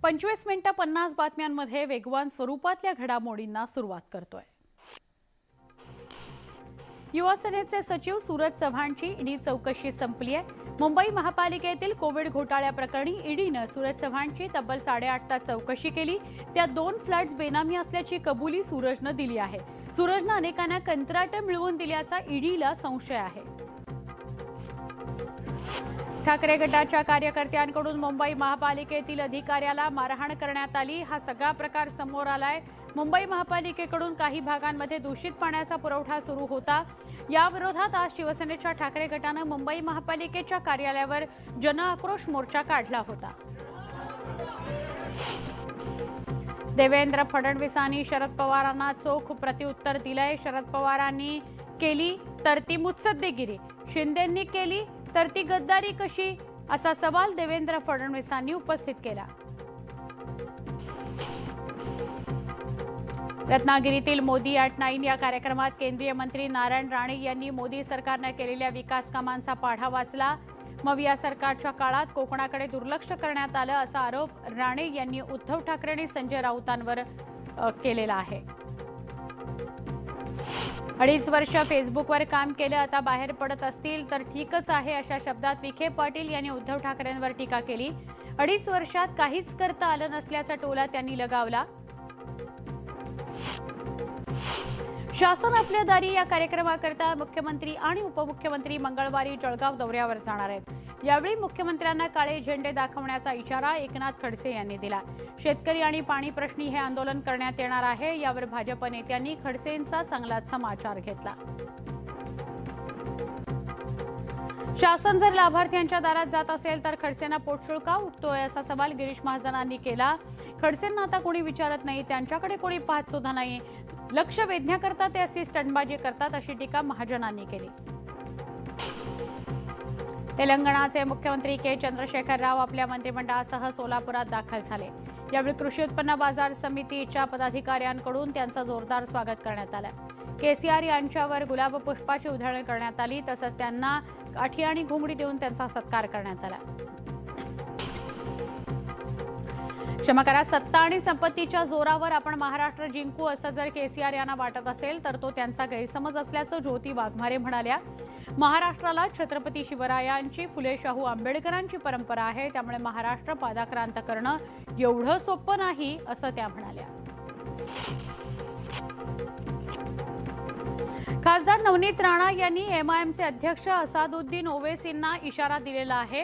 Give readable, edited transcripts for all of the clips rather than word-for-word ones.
25 मिनिटं 50 बातम्यांमध्ये वेगवान स्वरूपातल्या घडामोडींना सुरुवात करतोय। युवा सेनेचे सचिव सूरज चव्हाणची ईडी चौकशी संपली आहे। मुंबई महापालिकेतील कोविड घोटाळ्याप्रकरणी ईडीने सूरज चव्हाणची तब्बल 8.5 तास चौकशी केली। त्या 2 फ्लॅट्स बेनामी असल्याची कबुली सूरजने दिली आहे। सूरजने अनेकांना कंत्राट मिळवून दिल्याचा ईडीला संशय आहे। ठाकरे गटाच्या कार्यकर्त्यांकडून मुंबई महापालिकेतील अधिकाऱ्याला मारहाण करण्यात आली। हा सगळा प्रकार समोर आलाय। मुंबई महापालिकेकडून काही भागांमध्ये दूषित पाण्याचा पुरवठा सुरू होता। या विरोधात आज शिवसेनेच्या ठाकरे गटाने मुंबई महापालिकेच्या कार्यालयावर जनआक्रोश मोर्चा काढला होता। देवेंद्र फडणवीसांनी शरद पवारांना चोख प्रत्युत्तर दिलंय। शरद पवारांनी केली तर ती मुत्सद्देगिरी, शिंदेंनी केली तर ती गद्दारी कशी, असा सवाल देवेंद्र फडणवीसांनी उपस्थित केला। रत्नागिरीतील मोदी ॲट 9 या कार्यक्रमात केंद्रीय मंत्री नारायण राणे यांनी मोदी सरकारने केलेल्या विकास कामांचा पाढा वाचला। मग या सरकारच्या काळात कोकणाकडे दुर्लक्ष करण्यात आलं, असा आरोप राणे यांनी उद्धव ठाकरे आणि संजय राऊतांवर केलेला आहे। 2.5 वर्ष फेसबुकवर काम केलं, आता बाहेर पडत असतील तर ठीकच आहे, अशा शब्दात विखे पाटील यांनी उद्धव ठाकरेंवर टीका केली। 2.5 वर्षात काहीच करता आलं नसल्याचा टोला त्यांनी लगावला। शासन आपल्या दारी या कार्यक्रमाकरता मुख्यमंत्री आणि उपमुख्यमंत्री मंगळवारी जळगाव दौऱ्यावर जाणार आहेत। यावेळी मुख्यमंत्र्यांना काळे झेंडे दाखवण्याचा इशारा एकनाथ खडसे यांनी दिला। शेतकरी आणि पाणी प्रश्नी हे आंदोलन करण्यात येणार आहे। यावर भाजप नेत्यांनी खडसेंचा चांगलाच समाचार घेतला। शासन जर लाभार्थ्यांच्या दारात जात असेल तर खडसेंना पोटशुल्क का उठतोय, असा सवाल गिरीश महाजनांनी केला। खडसेंना आता कोणी विचारत नाही, त्यांच्याकडे कोणी पाहत सुद्धा नाही, लक्ष वेधण्याकरता ते अशी स्टंटबाजी करतात, अशी टीका महाजनांनी केली। तेलंगणाचे मुख्यमंत्री के चंद्रशेखर राव आपल्या मंत्रिमंडळासह सोलापुरात दाखल झाले। यावेळी कृषी उत्पन्न बाजार समितीच्या पदाधिकाऱ्यांकडून त्यांचं जोरदार स्वागत करण्यात आलं। केसीआर यांच्यावर गुलाब पुष्पाची उधळण करण्यात आली, तसंच त्यांना काठी आणि घोंगडी देऊन त्यांचा सत्कार करण्यात आला। क्षमा करा, सत्ता आणि संपत्तीच्या जोरावर आपण महाराष्ट्र जिंकू असं जर केसीआर यांना वाटत असेल तर तो त्यांचा गैरसमज असल्याचं ज्योती वाघमारे म्हणाल्या। महाराष्ट्राला छत्रपती शिवरायांची, फुले शाहू आंबेडकरांची परंपरा आहे, त्यामुळे महाराष्ट्र पादाक्रांत करणं एवढं सोपं नाही, असं त्या म्हणाल्या। खासदार नवनीत राणा यांनी एमआयएमचे अध्यक्ष असादुद्दीन ओवैसींना इशारा दिलेला आहे।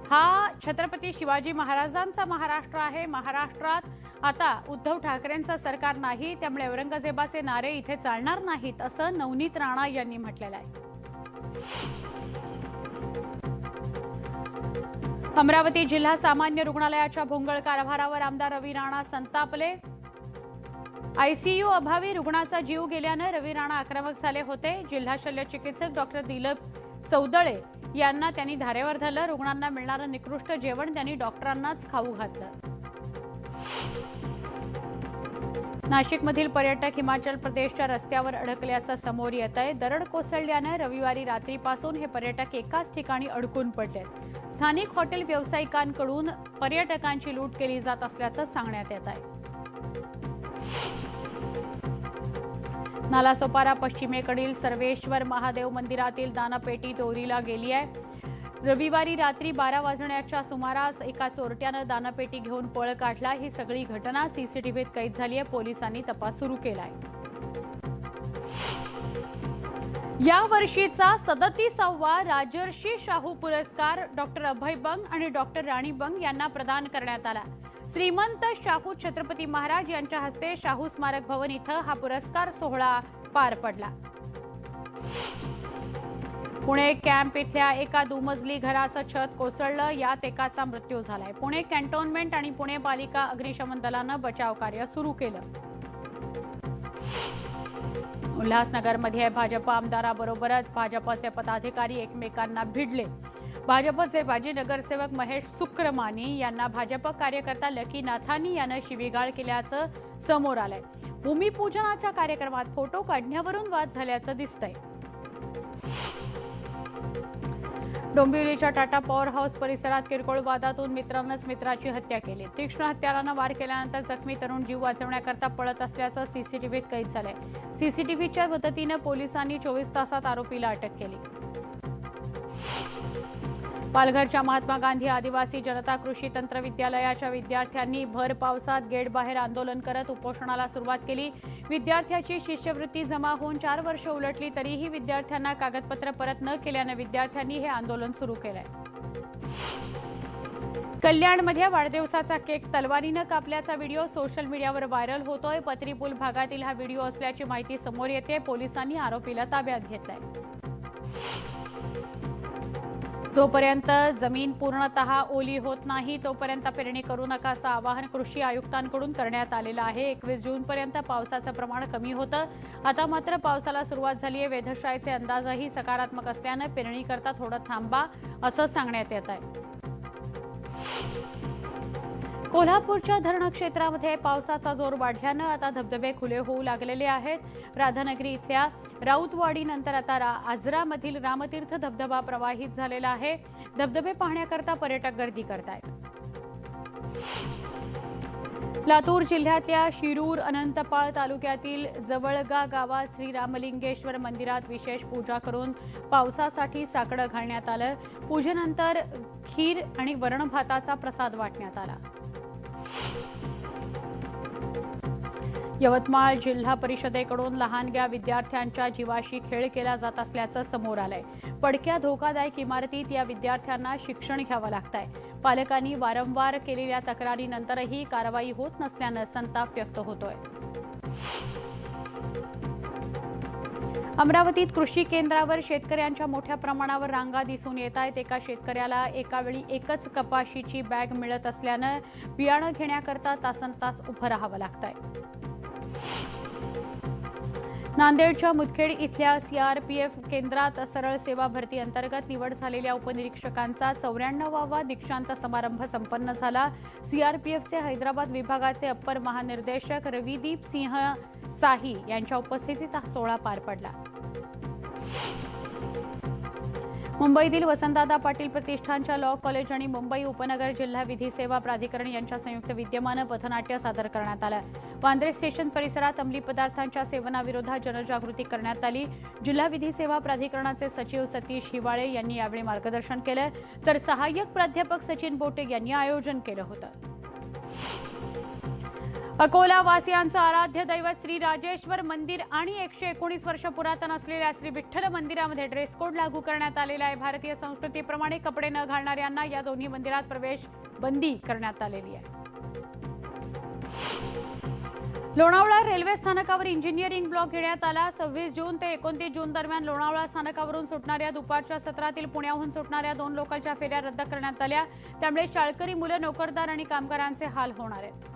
हा छत्रपती शिवाजी महाराजांचा महाराष्ट्र आहे। महाराष्ट्रात आता उद्धव ठाकरेंचं सरकार नाही, त्यामुळे औरंगजेबाचे नारे इथे चालणार नाहीत, असं नवनीत राणा यांनी म्हटलेलं आहे। अमरावती जिल्हा सामान्य रुग्णालयाच्या भोंगळ कारभारावर आमदार रवी राणा संतापले। आयसीयू अभावी रुग्णाचा जीव गेल्याने रवी राणा आक्रमक झाले होते। जिल्हा शल्य चिकित्सक डॉक्टर दिलीप सौदळे यांना त्यांनी धारेवर धरलं। रुग्णांना मिळणारं निकृष्ट जेवण त्यांनी डॉक्टरांनाच खाऊ घातलं। नाशिकमधील पर्यटक हिमाचल प्रदेशच्या रस्त्यावर अडकल्याचं समोर येत आहे। दरड कोसळल्याने रविवारी रात्रीपासून हे पर्यटक एकाच ठिकाणी अडकून पडलेत। स्थानिक हॉटेल व्यावसायिकांकडून पर्यटकांची लूट केली जात असल्याचं सांगण्यात येत आहे। नालासोपारा पश्चिमेकडील सर्वेश्वर महादेव मंदिरातील दानपेटी चोरीला गेली आहे। रविवारी रात्री 12 वाजण्याच्या सुमारास एका चोरट्यानं दानपेटी घेऊन पळ काढला। ही सगळी घटना सीसीटीव्हीत कैद झाली आहे। पोलिसांनी तपास सुरू केलाय। या वर्षीचा 37वा राजर्षी शाहू पुरस्कार डॉक्टर अभय बंग आणि डॉक्टर राणी बंग यांना प्रदान करण्यात आला। श्रीमंत शाहू छत्रपती महाराज यांच्या हस्ते शाहू स्मारक भवन इथं हा पुरस्कार सोहळा पार पडला। पुणे कॅम्प इथल्या एका दुमजली घराचं छत कोसळलं, यात एकाचा मृत्यू झालाय। पुणे कॅन्टोन्मेंट आणि पुणे पालिका अग्निशमन दलानं बचाव कार्य सुरू केलं। उल्हासनगरमध्ये भाजप आमदाराबरोबरच भाजपचे पदाधिकारी एकमेकांना भिडले। भाजपचे माजी नगरसेवक महेश सुक्रमानी यांना भाजप कार्यकर्ता लकी नाथानी यानं शिवीगाळ केल्याचं समोर आलंय। भूमिपूजनाच्या कार्यक्रमात फोटो काढण्यावरून वाद झाल्याचं दिसतंय। डोंबिवलीच्या टाटा पॉवर हाऊस परिसरात किरकोळ वादातून मित्रानंच मित्राची हत्या केली। तीक्ष्ण हत्यारानं वार केल्यानंतर जखमी तरुण जीव वाचवण्याकरता पळत असल्याचं सीसीटीव्हीत कैद झालंय। सीसीटीव्हीच्या मदतीनं पोलिसांनी 24 तासात आरोपीला अटक केली। पालघरच्या महात्मा गांधी आदिवासी जनता कृषी तंत्र विद्यालयाच्या विद्यार्थ्यांनी भर पावसात गेट बाहेर आंदोलन करत उपोषणाला सुरुवात केली। विद्यार्थ्याची शिष्यवृत्ती जमा होऊन 4 वर्ष उलटली तरीही विद्यार्थ्यांना कागदपत्र परत न केल्याने विद्यार्थ्यांनी हे आंदोलन सुरू केलंय। कल्याणमध्ये वाढदिवसाचा केक तलवारीनं कापल्याचा व्हिडिओ सोशल मीडियावर व्हायरल होतोय। पत्री पूल भागातील हा व्हिडिओ असल्याची माहिती समोर येते। पोलिसांनी आरोपीला ताब्यात घेतलंय। जोपर्यंत जमीन पूर्णतः ओली होत नाही तोपर्यंत पेरणी करू नका असं आवाहन कृषी आयुक्तांकडून करण्यात आलेलं आहे। 21 जूनपर्यंत पावसाचं प्रमाण कमी होतं। आता मात्र पावसाला सुरुवात झाली आहे। वेधशाळेचे अंदाजही सकारात्मक असल्यानं पेरणी करता थोडं थांबा असं सांगण्यात येत आहे। कोल्हापूरच्या धरण क्षेत्रामध्ये पावसाचा जोर वाढल्यानं आता धबधबे खुले होऊ लागलेले आहेत। राधानगरी इथल्या राऊतवाडी नंतर आता आजरामधील रामतीर्थ धबधबा प्रवाहित झालेला आहे। धबधबे पाहण्याकरता पर्यटक गर्दी करतायत। लातूर जिल्ह्यातल्या शिरूर अनंतपाळ तालुक्यातील जवळगा गावात श्री रामलिंगेश्वर मंदिरात विशेष पूजा करून पावसासाठी साकडं घालण्यात आलं। पूजेनंतर खीर आणि वरण भाताचा प्रसाद वाटण्यात आला। यवतमाळ जिल्हा परिषदेकडून लहानग्या विद्यार्थ्यांच्या जीवाशी खेळ केला जात असल्याचं समोर आलंय। पडक्या धोकादायक इमारतीत या विद्यार्थ्यांना शिक्षण घ्यावं लागतंय। पालकांनी वारंवार केलेल्या तक्रारीनंतरही कारवाई होत नसल्यानं संताप व्यक्त होतोय। अमरावतीत कृषी केंद्रावर शेतकऱ्यांच्या मोठ्या प्रमाणावर रांगा दिसून येत आहेत। एका शेतकऱ्याला एकावेळी एकच कपाशीची बॅग मिळत असल्यानं बियाणं घेण्याकरता तासनतास उभं राहावं लागतंय। नांदेडच्या मुदखेड इथल्या सीआरपीएफ केंद्रात सरळ सेवा भरती अंतर्गत निवड झालेल्या उपनिरीक्षकांचा 94वा दीक्षांत समारंभ संपन्न झाला। सीआरपीएफचे हैदराबाद विभागाचे अप्पर महानिर्देशक रविदीप सिंह साही यांच्या उपस्थितीत हा सोहळा पार पडला। मुंबईतील वसंतदादा पाटील प्रतिष्ठानच्या लॉ कॉलेज आणि मुंबई उपनगर जिल्हा विधी सेवा प्राधिकरण यांच्या संयुक्त विद्यमानं पथनाट्य सादर करण्यात आलं। वांद्रे स्टेशन परिसरात अंमली पदार्थांच्या सेवनाविरोधात जनजागृती करण्यात आली। जिल्हा विधी सेवा प्राधिकरणाचे सचिव सतीश हिवाळे यांनी यावेळी मार्गदर्शन केलं, तर सहाय्यक प्राध्यापक सचिन बोटे यांनी आयोजन केलं होतं। अकोला वासियांचं आराध्य दैवत श्री राजेश्वर मंदिर आणि 119 वर्ष पुरातन असलेल्या श्री विठ्ठल मंदिरामध्ये ड्रेस कोड लागू करण्यात आलेला आहे। भारतीय संस्कृतीप्रमाणे कपडे न घालणाऱ्यांना या दोन्ही मंदिरात प्रवेश बंदी करण्यात आलेली आहे। लोणावळा रेल्वे स्थानकावर इंजिनिअरिंग ब्लॉक घेण्यात आला। 26 जून ते 29 जून दरम्यान लोणावळा स्थानकावरून सुटणाऱ्या दुपारच्या सत्रातील पुण्याहून सुटणाऱ्या 2 लोकलच्या फेऱ्या रद्द करण्यात आल्या। त्यामुळे शाळकरी मुलं, नोकरदार आणि कामगारांचे हाल होणार आहेत।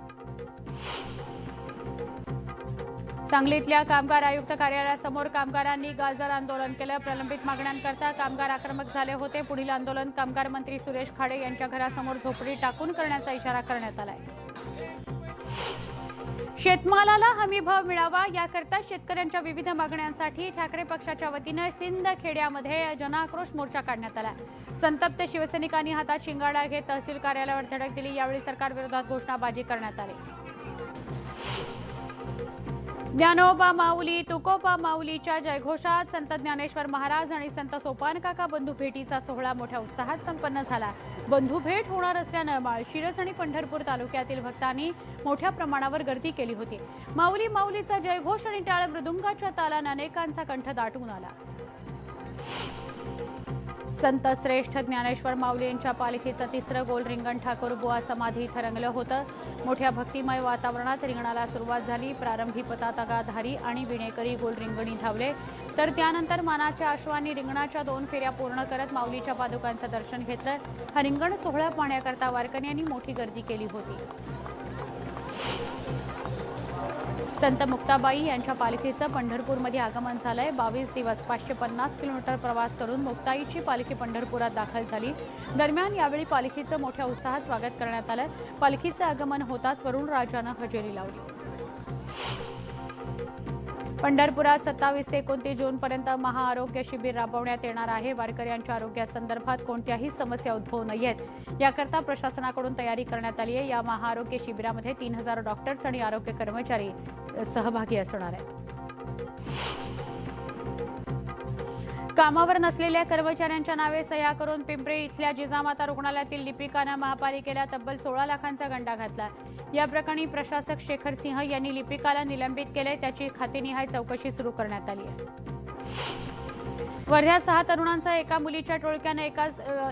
सांगलीतल्या कामगार आयुक्त कार्यालयासमोर कामगारांनी गाजर आंदोलन केलं। प्रलंबित मागण्यांकरता कामगार आक्रमक झाले होते। पुढील आंदोलन कामगार मंत्री सुरेश खाडे यांच्या घरासमोर झोपडी टाकून करण्याचा इशारा करण्यात आलाय। शेतमालाला हमीभाव मिळावा याकरता शेतकऱ्यांच्या विविध मागण्यांसाठी ठाकरे पक्षाच्या वतीने सिंदखेड्यामध्ये जनाक्रोश मोर्चा काढण्यात आला। संतप्त शिवसैनिकांनी हातात शिंगाडा घेत तहसील कार्यालयावर धडक दिली। यावेळी सरकारविरोधात घोषणाबाजी करण्यात आली। ज्ञानोबा माऊली तुकोबा माऊलीच्या जयघोषात संत ज्ञानेश्वर महाराज आणि संत सोपानकाका बंधू भेटीचा सोहळा मोठ्या उत्साहात संपन्न झाला। बंधू भेट होणार असल्यानं माळशिरस आणि पंढरपूर तालुक्यातील भक्तांनी मोठ्या प्रमाणावर गर्दी केली होती। माऊली माऊलीचा जयघोष आणि टाळ मृदुंगाच्या तालाने अनेकांचा कंठ दाटून आला। संत श्रेष्ठ ज्ञानेश्वर माऊली यांच्या पालखीचं 3रं गोल रिंगण ठाकूरबुवा समाधी इथं रंगलं होतं। मोठ्या भक्तिमय वातावरणात रिंगणाला सुरुवात झाली। प्रारंभी पताकाधारी आणि विणेकरी गोल रिंगणी धावले, तर त्यानंतर मानाच्या अश्वांनी रिंगणाच्या 2 फेऱ्या पूर्ण करत माऊलीच्या पादुकांचं दर्शन घेतलं। हा रिंगण सोहळा पाहण्याकरता वारकऱ्यांनी मोठी गर्दी केली होती। संत मुक्ताबाई यांच्या पालखीचं पंढरपूरमध्ये आगमन झालंय। 22 दिवस 550 किलोमीटर प्रवास करून मुक्ताईची पालखी पंढरपुरात दाखल झाली। दरम्यान यावेळी पालखीचं मोठ्या उत्साहात स्वागत करण्यात आलं। पालखीचं आगमन होताच वरुण राजानं हजेरी लावली। पंढरपुरात 27 ते 29 जूनपर्यंत महाआरोग्य शिबिर राबवण्यात येणार आहे। वारकऱ्यांच्या आरोग्यासंदर्भात कोणत्याही समस्या उद्भवू नयेत याकरता प्रशासनाकडून तयारी करण्यात आली आहे। या महाआरोग्य शिबिरामध्ये 3000 डॉक्टर्स आणि आरोग्य कर्मचारी सहभागी असणार आहेत। कामावर नसलेल्या कर्मचाऱ्यांच्या नावे सह्या करून पिंपरी इथल्या जिजामाता रुग्णालयातील लिपिकानं महापालिकेला तब्बल 16 लाखांचा गंडा घातला। या प्रकरणी प्रशासक शेखर सिंह यांनी लिपिकाला निलंबित केले। त्याची खातेनिहाय चौकशी सुरू करण्यात आली आहे। वर्ध्यात 6 तरुणांचा एका मुलीच्या टोळक्याने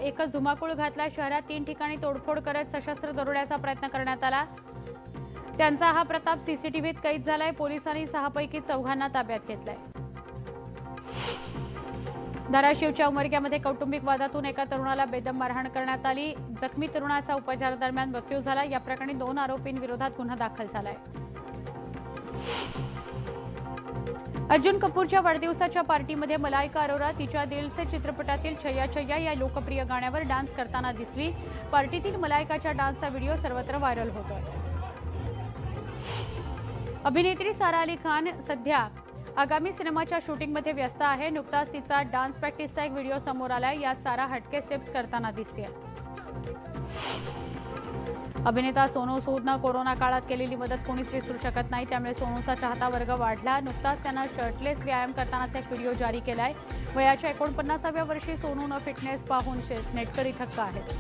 एकच धुमाकूळ घातला। शहरात 3 ठिकाणी तोडफोड करत सशस्त्र दरोड्याचा प्रयत्न करण्यात आला। त्यांचा हा प्रताप सीसीटीव्हीत कैद झालाय। पोलिसांनी 6 पैकी 4 ताब्यात घेतलाय। धाराशिवच्या उमरग्यामध्ये कौटुंबिक वादातून एका तरुणाला बेदम मारहाण करण्यात आली। जखमी तरुणाचा उपचारादरम्यान मृत्यू झाला। या प्रकरणी 2 आरोपींविरोधात गुन्हा दाखल झालाय। अर्जुन कपूरच्या वाढदिवसाच्या पार्टीमध्ये मलाइका अरोरा तिच्या दिल से चित्रपटातील छैया छैया या लोकप्रिय गाण्यावर डान्स करताना दिसली। पार्टीतील मलाइकाच्या डान्सचा व्हिडिओ सर्वत्र व्हायरल होतोय। अभिनेत्री सारा अली खान सध्या आगामी सिनेमाच्या शूटिंगमध्ये व्यस्त आहे। नुकताच तिचा डान्स प्रॅक्टिसचा एक व्हिडिओ समोर आलाय। यात सारा हटके स्टेप्स करताना दिसते। अभिनेता सोनू सूदनं कोरोना काळात केलेली मदत कोणीच विसरू शकत नाही। त्यामुळे सोनूचा चाहता वर्ग वाढला। नुकताच त्यानं शर्टलेस व्यायाम करतानाचा एक व्हिडिओ जारी केलाय। वयाच्या 49व्या वर्षी सोनूनं फिटनेस पाहून नेटकरी थक्क आहेत।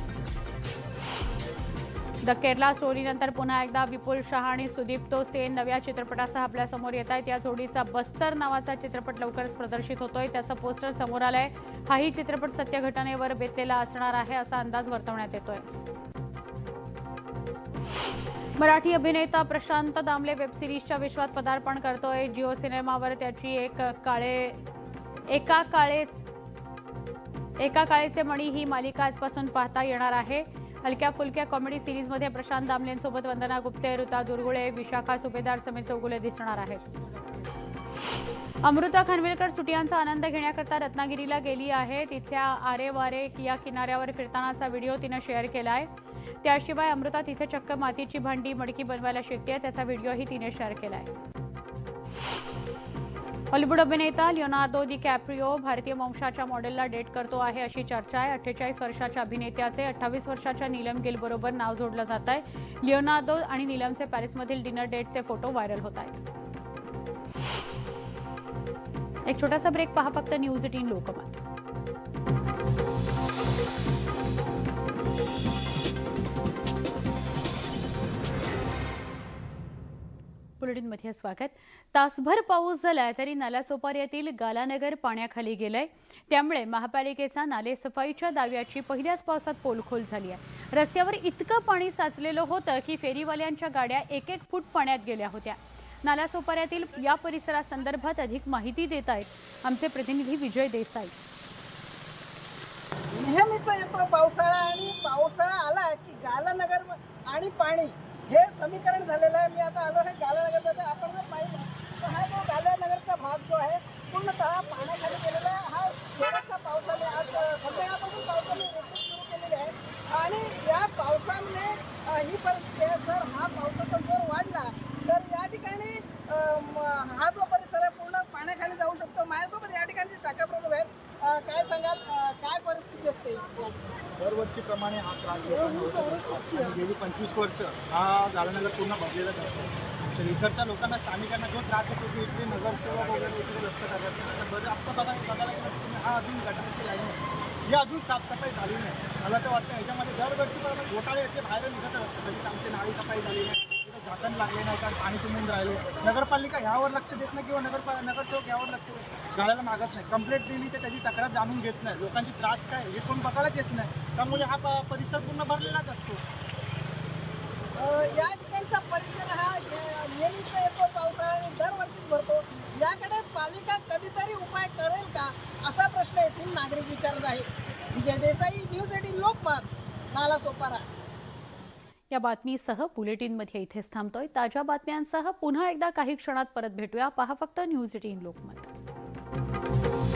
द केरला स्टोरीनंतर पुन्हा एकदा विपुल शाह आणि सुदीप्तो सेन नव्या चित्रपटासह आपल्यासमोर येत आहेत। या जोडीचा बस्तर नावाचा चित्रपट लवकरच प्रदर्शित होतोय। त्याचं पोस्टर समोर आलंय। हाही चित्रपट सत्य घटनेवर बेतलेला असणार आहे असा अंदाज वर्तवण्यात येतोय। मराठी अभिनेता प्रशांत दामले वेब सिरीजच्या विश्वात पदार्पण करतोय। जिओ सिनेमावर त्याची एका काळेचे मणी ही मालिका आजपासून पाहता येणार आहे। हलक्या फुलक्या कॉमेडी सिरीजमध्ये प्रशांत दामलेंसोबत वंदना गुप्ते, ऋता दुर्गुळे, विशाखा सुभेदार समेत चौगुले दिसणार आहेत। अमृता खानविलकर सुट्ट्यांचा आनंद घेण्याकरता रत्नागिरीला गेली आहे। तिथल्या आरे वारे या किनाऱ्यावर फिरतानाचा व्हिडिओ तिने शेअर केलाय। त्याशिवाय अमृता तिथे चक्क मातीची भांडी मडकी बनवायला शिकते। त्याचा व्हिडिओही तिने शेअर केलाय। हॉलिवूड अभिनेता लिओनार्दो डिकॅप्रिओ भारतीय वंशाच्या मॉडेलला डेट करतो आहे अशी चर्चा आहे। 48 वर्षाच्या अभिनेत्याचे 28 वर्षाच्या नीलम गिल बरोबर नाव जोडलं जात आहे। लिओनार्दो आणि नीलमचे पॅरिसमधील डिनर डेटचे फोटो व्हायरल होत आहेत। एक छोटासा ब्रेक पहा फक्त न्यूज 18 लोकमत। बुलेटिनमध्ये स्वागत। तासभर पाऊस झाला तरी नालासोपाऱ्यातील गालानगर पाण्याखाली गेलंय। त्यामुळे महापालिकेचा नाले सफाईच्या दाव्याची पहिल्याच पावसात पोलखोल झाली आहे। रस्त्यावर इतकं पाणी साचलेलं होतं की फेरीवाल्यांच्या गाड्या 1-1 फूट पाण्यात गेल्या होत्या। नालासोपाऱ्यातील या परिसरासंदर्भात अधिक माहिती देत आहेत आमचे प्रतिनिधी विजय देसाई। नेहमीच येतो पावसाळा आणि पावसाळा आला की गालानगर आणि पाणी हे समीकरण झालेलं आहे। मी आता आलो आहे गालानगरमध्ये। आपण जर पाहिलं तर हा जो गालानगरचा भाग जो आहे पूर्णतः पाण्याखाली गेलेला आहे। हा थोडासा पावसाने आज संध्याकाळपासून पावसाने रिपीट सुरू केलेली आहे आणि या पावसामुळे ही परिस्थिती आहे। जर हा पावसाचा जोर वाढला तर या ठिकाणी हा जो परिसर आहे पूर्ण पाण्याखाली जाऊ शकतो। माझ्यासोबत या ठिकाणचे शाखा प्रमुख आहेत। काय सांगाल, काय परिस्थिती असते? दरवर्षीप्रमाणे हा त्रास गेली 25 वर्ष हा गालानगर पूर्ण भरलेला जातो। तर इकडच्या लोकांना स्थानिकांना जो त्रास होतो की इथले नगरसेवक वगैरे इकडे रस्ते करतात। बरं आता बघायला गेलं तुम्ही हा अजून गटाराची लाईन आहे, ही अजून साफसफाई झाली नाही। मला तर वाटतं ह्याच्यामध्ये दरवर्षीप्रमाणे घोटाळे याचे बाहेर निघत असतात। कधी आमची नाळी सफाई झाली नाही, झाकण लागले नाही, कारण पाणी तुंबून राहिले। नगरपालिका ह्यावर लक्ष देत नाही किंवा नगरसेवक यावर लक्ष देत गाळायला मागत नाही। कंप्लेंट दिली तर त्याची तक्रार जाणून घेत नाही। लोकांची त्रास काय हे कोण बघायलाच येत नाही। त्यामुळे हा परिसर पूर्ण भरलेलाच असतो। या ठिकाणचा परिसर हा नेहमीच येतो पावसाळ्याने दरवर्षीच भरतो। याकडे पालिका कधीतरी उपाय करेल का असा प्रश्न येथील नागरिक विचारत आहेत। विजय देसाई, न्यूज 18 लोकमत, नालासोपारा। या बातमीसह बुलेटिनमध्ये इथेच थांबतोय। ताज्या बातम्यांसह पुन्हा एकदा काही क्षणात परत भेटूया। पहा फक्त न्यूज 18 लोकमत।